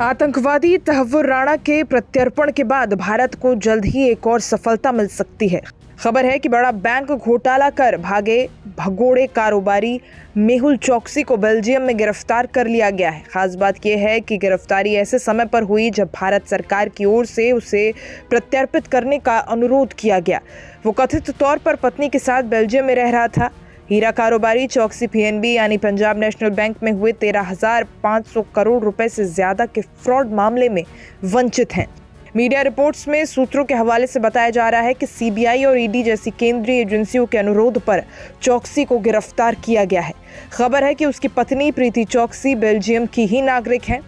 आतंकवादी तहव्वुर राणा के प्रत्यर्पण के बाद भारत को जल्द ही एक और सफलता मिल सकती है। खबर है कि बड़ा बैंक घोटाला कर भागे भगोड़े कारोबारी मेहुल चोकसी को बेल्जियम में गिरफ्तार कर लिया गया है। खास बात यह है कि गिरफ्तारी ऐसे समय पर हुई जब भारत सरकार की ओर से उसे प्रत्यर्पित करने का अनुरोध किया गया। वो कथित तौर पर पत्नी के साथ बेल्जियम में रह रहा था। हीरा कारोबारी चौकसी पीएनबी यानी पंजाब नेशनल बैंक में हुए 13,500 करोड़ रुपए से ज्यादा के फ्रॉड मामले में वंचित हैं। मीडिया रिपोर्ट्स में सूत्रों के हवाले से बताया जा रहा है कि सीबीआई और ईडी जैसी केंद्रीय एजेंसियों के अनुरोध पर चौकसी को गिरफ्तार किया गया है। खबर है कि उसकी पत्नी प्रीति चौकसी बेल्जियम की ही नागरिक हैं।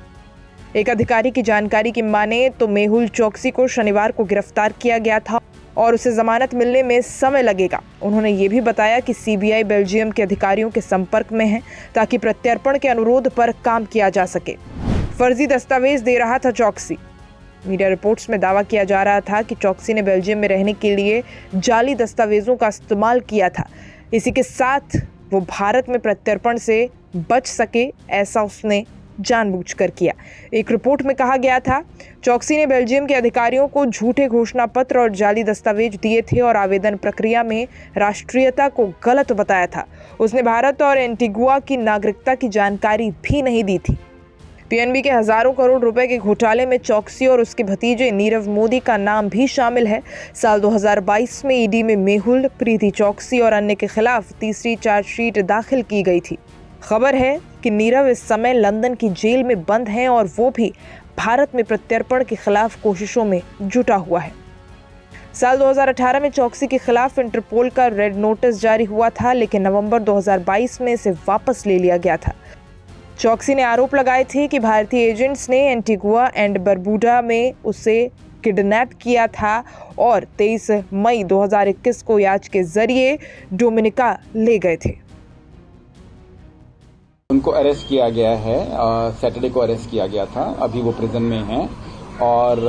एक अधिकारी की जानकारी की माने तो मेहुल चोकसी को शनिवार को गिरफ्तार किया गया था और उसे जमानत मिलने में समय लगेगा। उन्होंने ये भी बताया कि सीबीआई बेल्जियम के अधिकारियों के संपर्क में है ताकि प्रत्यर्पण के अनुरोध पर काम किया जा सके। फर्जी दस्तावेज दे रहा था चोकसी। मीडिया रिपोर्ट्स में दावा किया जा रहा था कि चोकसी ने बेल्जियम में रहने के लिए जाली दस्तावेजों का इस्तेमाल किया था। इसी के साथ वो भारत में प्रत्यर्पण से बच सके, ऐसा उसने जानबूझकर किया। एक रिपोर्ट में कहा गया था चोकसी ने बेल्जियम के अधिकारियों को झूठे घोषणा पत्र और जाली दस्तावेज दिए थे और आवेदन प्रक्रिया में राष्ट्रीयता को गलत बताया था। उसने भारत और एंटीगुआ की नागरिकता की जानकारी भी नहीं दी थी। पीएनबी के हजारों करोड़ रुपए के घोटाले में चोकसी और उसके भतीजे नीरव मोदी का नाम भी शामिल है। साल 2022 में ईडी में मेहुल, प्रीति चौकसी और अन्य के खिलाफ तीसरी चार्जशीट दाखिल की गई थी। खबर है कि नीरव इस समय लंदन की जेल में बंद हैं और वो भी भारत में प्रत्यर्पण के खिलाफ कोशिशों में जुटा हुआ है। साल 2018 में चौकसी के खिलाफ इंटरपोल का रेड नोटिस जारी हुआ था, लेकिन नवंबर 2022 में इसे वापस ले लिया गया था। चौकसी ने आरोप लगाए थे कि भारतीय एजेंट्स ने एंटीगुआ एंड बरबुडा में उसे किडनैप किया था और 23 मई 2021 को याच के जरिए डोमिनिका ले गए थे। उनको अरेस्ट किया गया है, सैटरडे को अरेस्ट किया गया था। अभी वो प्रिजन में हैं और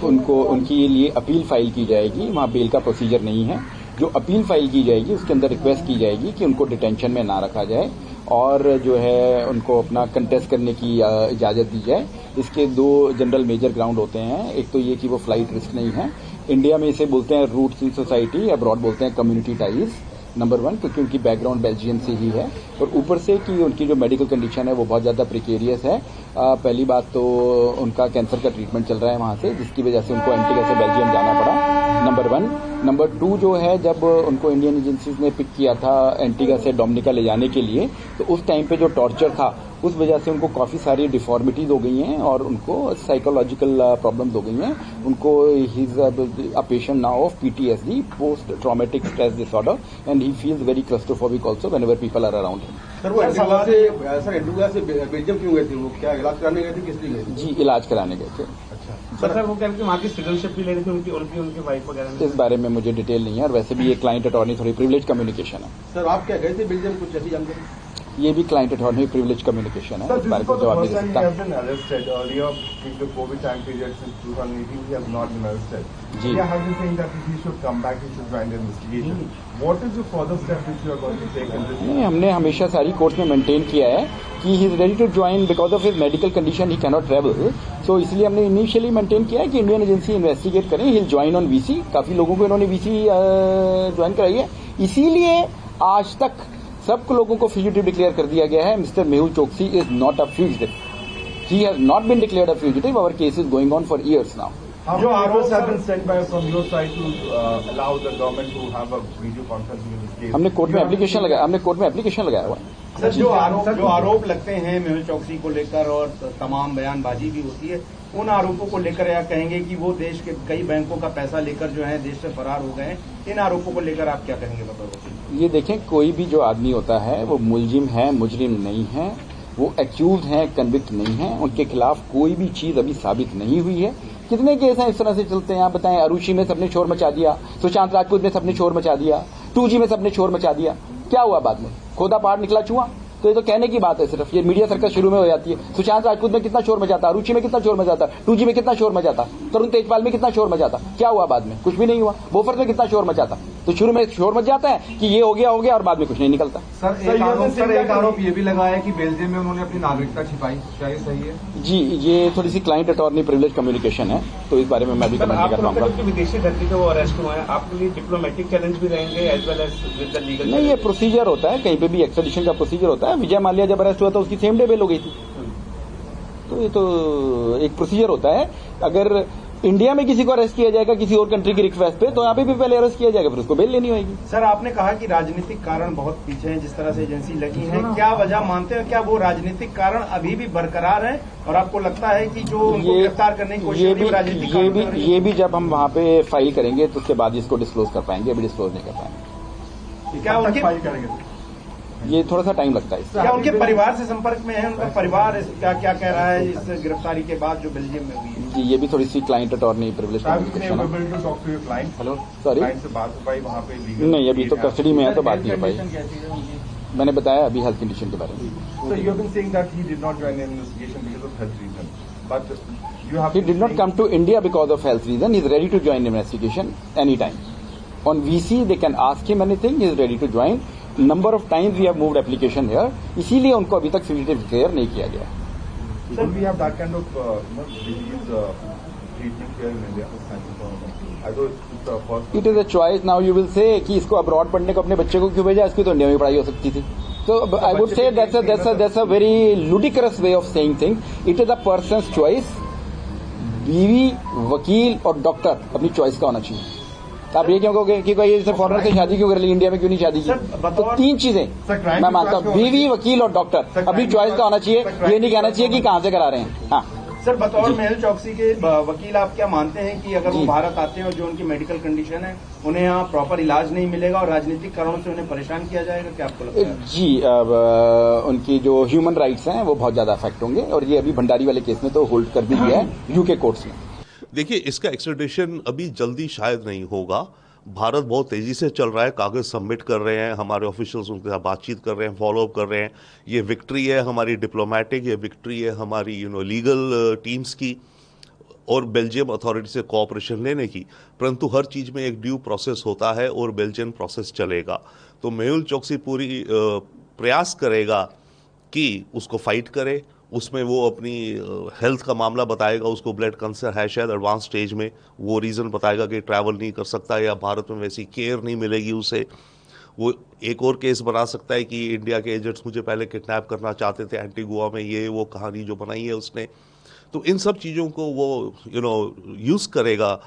उनके लिए अपील फाइल की जाएगी। वहाँ बेल का प्रोसीजर नहीं है। जो अपील फाइल की जाएगी उसके अंदर रिक्वेस्ट की जाएगी कि उनको डिटेंशन में ना रखा जाए और जो है उनको अपना कंटेस्ट करने की इजाजत दी जाए। इसके दो जनरल मेजर ग्राउंड होते हैं। एक तो ये कि वो फ्लाइट रिस्क नहीं है। इंडिया में इसे बोलते हैं रूट्स इन सोसाइटी, अब्रॉड बोलते हैं कम्युनिटी टाइज। नंबर 1 क्योंकि उनकी बैकग्राउंड बेल्जियम से ही है और ऊपर से कि उनकी जो मेडिकल कंडीशन है वो बहुत ज्यादा प्रिकेरियस है। पहली बात तो उनका कैंसर का ट्रीटमेंट चल रहा है वहां से, जिसकी वजह से उनको एंटीगा से बेल्जियम जाना पड़ा। नंबर 1। नंबर 2 जो है, जब उनको इंडियन एजेंसीज ने पिक किया था एंटीगा से डोमिनिका ले जाने के लिए, तो उस टाइम पे जो टॉर्चर था उस वजह से उनको काफी सारी डिफॉर्मिटीज हो गई हैं और उनको साइकोलॉजिकल प्रॉब्लम्स हो गई हैं। उनको he is a patient now of PTSD, post traumatic stress disorder, and he feels very claustrophobic also whenever people are around him. Sir, वो एंटीगुआ से बेल्जियम क्यों गए थे? वो क्या इलाज कराने गए थे? किस लिए गए थे? जी, इलाज कराने गए थे। अच्छा सर, वो कह रहे थे वहाँ की सिटीजनशिप भी ले रही थी उनकी वाइफ वगैरह। इस बारे में मुझे डिटेल नहीं है और वैसे भी ये क्लाइंट अटॉर्नी थोड़ी प्रिविलेज कम्युनिकेशन है। सर, आप क्या गए थे बेल्जियम, कुछ ऐसी जानकारी? ये भी क्लाइंट अटॉर्नी प्रिविलेज कम्युनिकेशन है। इस बारे में जवाब नहीं दे सकता। जी, नहीं, हमने हमेशा सारी कोर्ट में मेंटेन किया है कि he is ready to join because of his medical condition, he cannot travel. So इसलिए हमने इनिशियली मेंटेन किया है कि इंडियन एजेंसी इन्वेस्टिगेट करें, ही ज्वाइन ऑन वीसी। काफी लोगों को इन्होंने वीसी ज्वाइन कराई है, इसीलिए आज तक सब लोगों को फ्यूजिटिव डिक्लेयर कर दिया गया है। Mister Mehul Choksi is not a fugitive, he has not been declared a fugitive. Our case is going on for years now. जो आरोप have been sent by from your side to allow the government to have a video conferencing in this case? हमने court में application लगाया हुआ है। Sir, जो आरोप लगते हैं मेहुल चोकसी को लेकर और तमाम बयानबाजी भी होती है, उन आरोपों को लेकर या कहेंगे कि वो देश के कई बैंकों का पैसा लेकर जो है देश से फरार हो गए हैं, इन आरोपों को लेकर आप क्या कहेंगे बताओ? ये देखें, कोई भी जो आदमी होता है वो मुलजिम है, मुजरिम नहीं है, वो एक्यूज हैं, कन्विक्ट नहीं है। उनके खिलाफ कोई भी चीज अभी साबित नहीं हुई है। कितने केस हैं इस तरह से चलते हैं, आप बताएं। अरुषि में सबने शोर मचा दिया, सुशांत राजपूत में सबने शोर मचा दिया, 2G में सबने शोर मचा दिया। क्या हुआ बाद में? खोदा पहाड़ निकला चुहा। तो ये तो कहने की बात है सिर्फ, ये मीडिया सर्कस शुरू में हो जाती है। सुशांत राजपूत में कितना शोर मचाता, रुचि में कितना शोर मचाता, 2G में कितना शोर मचाता, तरुण तेजपाल में कितना शोर मचाता, क्या हुआ बाद में? कुछ भी नहीं हुआ। बोफर्स में कितना शोर मचाता। तो शुरू में शोर मच जाता है कि ये हो गया और बाद में कुछ नहीं निकलता। सर एक आरोप ये भी लगा है कि बेल्जियम में उन्होंने अपनी नागरिकता छिपाई, क्या ये सही है? जी, ये थोड़ी सी क्लाइंट अटॉर्नी प्रिविलेज कम्युनिकेशन है, तो इस बारे में मैं भी कमेंट नहीं कर पाऊंगा। विदेशी धरती पे वो अरेस्ट हुआ है, आपके लिए डिप्लोमेटिक चैलेंज भी रहेंगे as well as with the legal? नहीं, ये प्रोसीजर होता है, कहीं पे भी एक्सट्रेडिशन का प्रोसीजर होता है। विजय माल्या जब अरेस्ट हुआ था उसकी सेम डे बेल हो गई थी। तो ये तो एक प्रोसीजर होता है। अगर इंडिया में किसी को अरेस्ट किया जाएगा किसी और कंट्री की रिक्वेस्ट पे, तो यहाँ पे भी पहले अरेस्ट किया जाएगा, फिर उसको बेल लेनी होगी। सर, आपने कहा कि राजनीतिक कारण बहुत पीछे हैं, जिस तरह से एजेंसी लगी है, क्या वजह मानते हैं? क्या वो राजनीतिक कारण अभी भी बरकरार है और आपको लगता है कि जो उनको गिरफ्तार करने की कोशिश हो रही है राजनीतिक कारण? ये भी जब हम वहाँ पे फाइल करेंगे तो उसके बाद इसको डिस्क्लोज कर पाएंगे, अभी डिस्क्लोज नहीं कर पाएंगे। क्या उनके फाइल करेंगे? ये थोड़ा सा टाइम लगता है। क्या उनके परिवार से संपर्क में है? उनका परिवार क्या क्या कह रहा है इस गिरफ्तारी के बाद जो बेल्जियम में हुई है? जी, ये भी थोड़ी सी क्लाइंट अटॉर्नी प्रिविलेज कम्युनिकेशन है। हेलो, सॉरी, नहीं, अभी तो कस्टडी में है तो बात नहीं हो पाई। मैंने बताया अभी हेल्थ कंडीशन के बारे में। He did not come to India because of health reason. He is ready to join investigation anytime. On VC, they can ask him anything. He is ready to join. Number of times we have moved application here. इसीलिए उनको अभी तक citizen clear नहीं किया गया। Will we have that kind of disease treatment here in India? I thought it's the first. It is a choice. Now you will say कि इसको abroad पढ़ने को अपने बच्चे को क्यों भेजा, इसकी तो इंडिया में पढ़ाई हो सकती थी। So I would say that's a very ludicrous way of saying things. It is a person's choice. बीवी, वकील और डॉक्टर अपनी चॉइस का होना चाहिए। आप ये क्यों कहोगे कि कोई जैसे फॉरेनर से शादी क्यों कर ली, इंडिया में क्यों नहीं शादी की? तो तीन चीजें मैं मानता हूँ, बीवी, वकील और डॉक्टर अपनी चॉइस का होना चाहिए। ये नहीं कहना चाहिए कि कहाँ से करा रहे हैं। हाँ सर, बतौर मेहुल चौकसी के वकील आप क्या मानते हैं कि अगर वो भारत आते हैं और जो उनकी मेडिकल कंडीशन है उन्हें यहाँ प्रॉपर इलाज नहीं मिलेगा और राजनीतिक कारणों से उन्हें परेशान किया जाएगा, क्या आपको लगता है? जी, अब उनकी जो ह्यूमन राइट्स हैं वो बहुत ज्यादा अफेक्ट होंगे, और ये अभी भंडारी वाले केस में तो होल्ड कर भी दिया है यूके कोर्ट्स में। देखिए, इसका एक्सट्रेडिशन अभी जल्दी शायद नहीं होगा। भारत बहुत तेज़ी से चल रहा है, कागज़ सबमिट कर रहे हैं, हमारे ऑफिशियल्स उनके साथ बातचीत कर रहे हैं, फॉलोअप कर रहे हैं। ये विक्ट्री है हमारी डिप्लोमेटिक, ये विक्ट्री है हमारी लीगल टीम्स की और बेल्जियम अथॉरिटी से कोऑपरेशन लेने की। परंतु हर चीज़ में एक ड्यू प्रोसेस होता है और बेल्जियन प्रोसेस चलेगा। तो मेहुल चौकसी पूरी प्रयास करेगा कि उसको फाइट करे, उसमें वो अपनी हेल्थ का मामला बताएगा, उसको ब्लड कैंसर है शायद एडवांस स्टेज में, वो रीज़न बताएगा कि ट्रैवल नहीं कर सकता या भारत में वैसी केयर नहीं मिलेगी उसे। वो एक और केस बना सकता है कि इंडिया के एजेंट्स मुझे पहले किडनैप करना चाहते थे एंटीगुआ में, ये वो कहानी जो बनाई है उसने। तो इन सब चीज़ों को वो यूज़ करेगा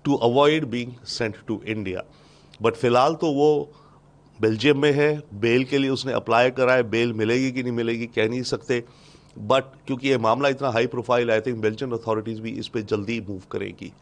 to avoid being sent to India. But फिलहाल तो वो बेल्जियम में है, बेल के लिए उसने अप्लाई करा है, बेल मिलेगी कि नहीं मिलेगी कह नहीं सकते। बट क्योंकि ये मामला इतना हाई प्रोफाइल है, आई थिंक बेल्जियन अथॉरिटीज़ भी इस पर जल्दी मूव करेगी।